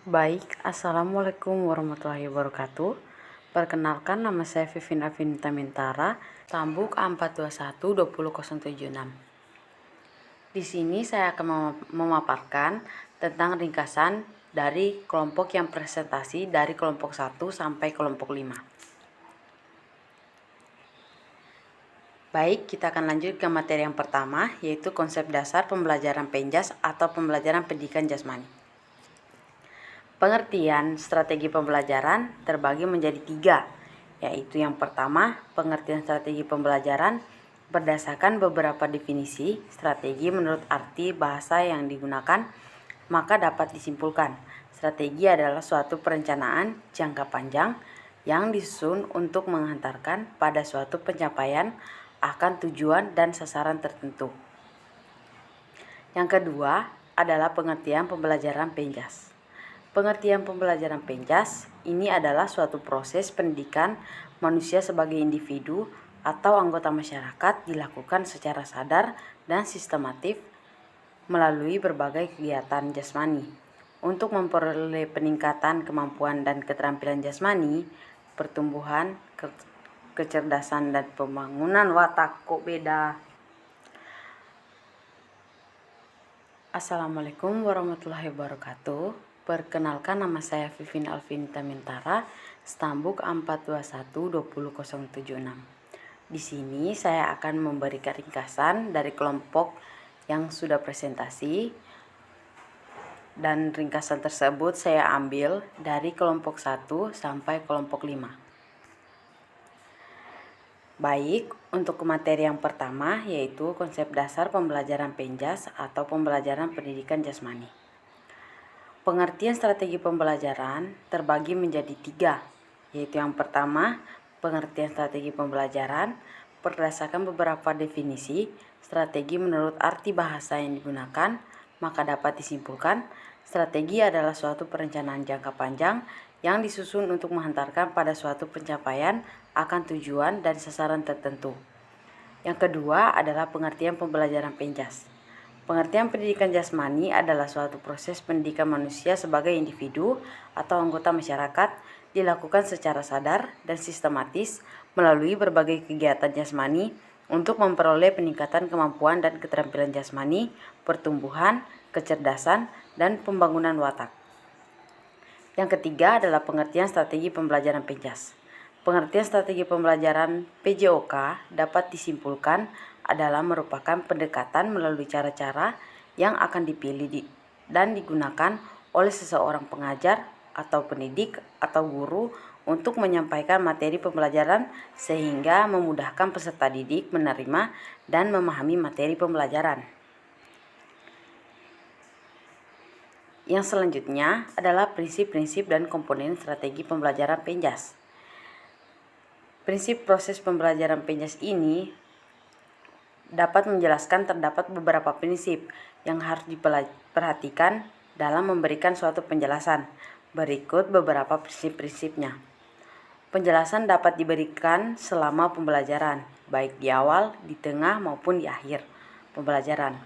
Assalamualaikum warahmatullahi wabarakatuh. Perkenalkan, nama saya Vivin Avinita Mintara, Tambuk A421-20076. Di sini saya akan memaparkan tentang ringkasan dari kelompok yang presentasi dari kelompok 1 sampai kelompok 5. Baik, kita akan lanjut ke materi yang pertama, yaitu konsep dasar pembelajaran penjas atau pembelajaran pendidikan jasmani. Pengertian strategi pembelajaran terbagi menjadi 3, yaitu yang pertama, pengertian strategi pembelajaran berdasarkan beberapa definisi strategi menurut arti bahasa yang digunakan, maka dapat disimpulkan strategi adalah suatu perencanaan jangka panjang yang disusun untuk menghantarkan pada suatu pencapaian akan tujuan dan sasaran tertentu. Yang kedua adalah pengertian pembelajaran penjas. Pengertian pembelajaran penjas ini adalah suatu proses pendidikan manusia sebagai individu atau anggota masyarakat dilakukan secara sadar dan sistematif melalui berbagai kegiatan jasmani untuk memperoleh peningkatan kemampuan dan keterampilan jasmani, pertumbuhan, kecerdasan dan pembangunan watak. Assalamualaikum warahmatullahi wabarakatuh. Perkenalkan, nama saya Vivin Avinita Mintara, Stambuk A421-20076. Di sini saya akan memberikan ringkasan dari kelompok yang sudah presentasi, dan ringkasan tersebut saya ambil dari kelompok 1 sampai kelompok 5. Baik, untuk materi yang pertama yaitu konsep dasar pembelajaran penjas atau pembelajaran pendidikan jasmani. Pengertian strategi pembelajaran terbagi menjadi 3, yaitu yang pertama, pengertian strategi pembelajaran berdasarkan beberapa definisi strategi menurut arti bahasa yang digunakan, maka dapat disimpulkan strategi adalah suatu perencanaan jangka panjang yang disusun untuk menghantarkan pada suatu pencapaian akan tujuan dan sasaran tertentu. Yang kedua adalah pengertian pembelajaran penjas. Pengertian pendidikan jasmani adalah suatu proses pendidikan manusia sebagai individu atau anggota masyarakat dilakukan secara sadar dan sistematis melalui berbagai kegiatan jasmani untuk memperoleh peningkatan kemampuan dan keterampilan jasmani, pertumbuhan, kecerdasan, dan pembangunan watak. Yang ketiga adalah pengertian strategi pembelajaran penjas. Pengertian strategi pembelajaran PJOK dapat disimpulkan adalah merupakan pendekatan melalui cara-cara yang akan dipilih dan digunakan oleh seseorang pengajar atau pendidik atau guru untuk menyampaikan materi pembelajaran sehingga memudahkan peserta didik menerima dan memahami materi pembelajaran. Yang selanjutnya adalah prinsip-prinsip dan komponen strategi pembelajaran penjas. Prinsip proses pembelajaran penjas ini dapat menjelaskan terdapat beberapa prinsip yang harus diperhatikan dalam memberikan suatu penjelasan. Berikut beberapa prinsip-prinsipnya. Penjelasan dapat diberikan selama pembelajaran, baik di awal, di tengah, maupun di akhir pembelajaran.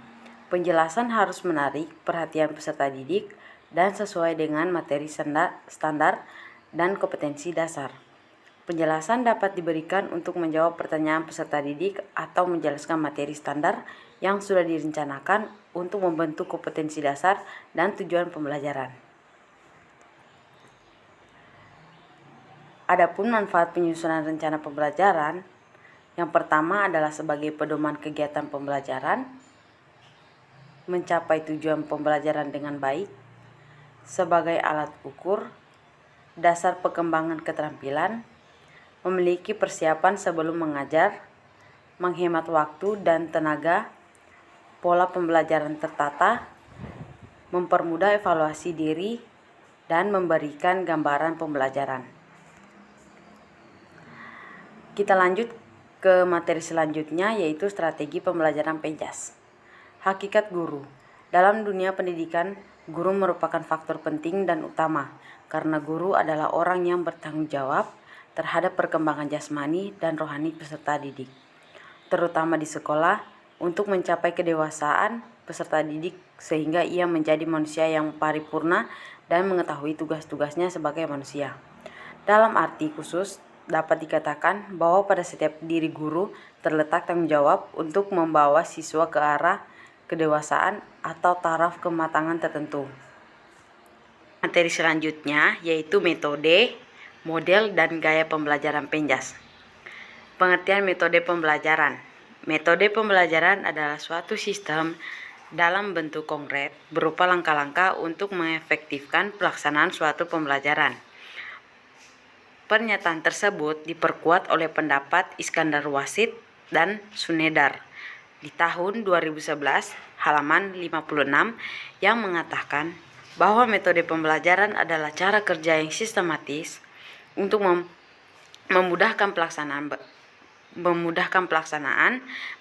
Penjelasan harus menarik perhatian peserta didik dan sesuai dengan materi standar dan kompetensi dasar. Penjelasan dapat diberikan untuk menjawab pertanyaan peserta didik atau menjelaskan materi standar yang sudah direncanakan untuk membentuk kompetensi dasar dan tujuan pembelajaran. Adapun manfaat penyusunan rencana pembelajaran, yang pertama adalah sebagai pedoman kegiatan pembelajaran, mencapai tujuan pembelajaran dengan baik, sebagai alat ukur, dasar pengembangan keterampilan, memiliki persiapan sebelum mengajar, menghemat waktu dan tenaga, pola pembelajaran tertata, mempermudah evaluasi diri, dan memberikan gambaran pembelajaran. Kita lanjut ke materi selanjutnya, yaitu strategi pembelajaran penjas. Hakikat guru. Dalam dunia pendidikan, guru merupakan faktor penting dan utama, karena guru adalah orang yang bertanggung jawab terhadap perkembangan jasmani dan rohani peserta didik, terutama di sekolah, untuk mencapai kedewasaan peserta didik sehingga ia menjadi manusia yang paripurna dan mengetahui tugas-tugasnya sebagai manusia. Dalam arti khusus, dapat dikatakan bahwa pada setiap diri guru terletak tanggung jawab untuk membawa siswa ke arah kedewasaan atau taraf kematangan tertentu. Materi selanjutnya yaitu metode, model, dan gaya pembelajaran Penjas. Pengertian metode pembelajaran. Metode pembelajaran adalah suatu sistem dalam bentuk konkret berupa langkah-langkah untuk mengefektifkan pelaksanaan suatu pembelajaran. Pernyataan tersebut diperkuat oleh pendapat Iskandar Wasid dan Sunedar di tahun 2011 halaman 56 yang mengatakan bahwa metode pembelajaran adalah cara kerja yang sistematis untuk memudahkan pelaksanaan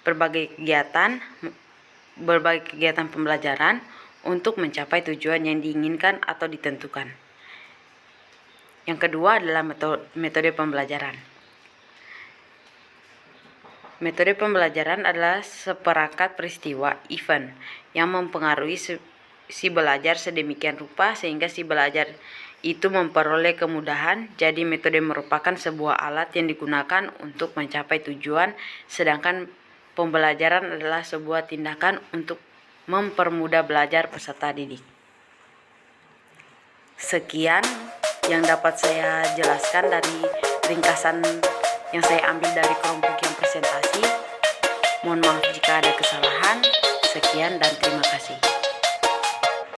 berbagai kegiatan pembelajaran untuk mencapai tujuan yang diinginkan atau ditentukan. Yang kedua adalah metode pembelajaran. Metode pembelajaran adalah seperangkat peristiwa event yang mempengaruhi si belajar sedemikian rupa sehingga si belajar itu memperoleh kemudahan. Jadi metode merupakan sebuah alat yang digunakan untuk mencapai tujuan, sedangkan pembelajaran adalah sebuah tindakan untuk mempermudah belajar peserta didik. Sekian yang dapat saya jelaskan dari ringkasan yang saya ambil dari kelompok yang presentasi. Mohon maaf jika ada kesalahan. Sekian dan terima kasih.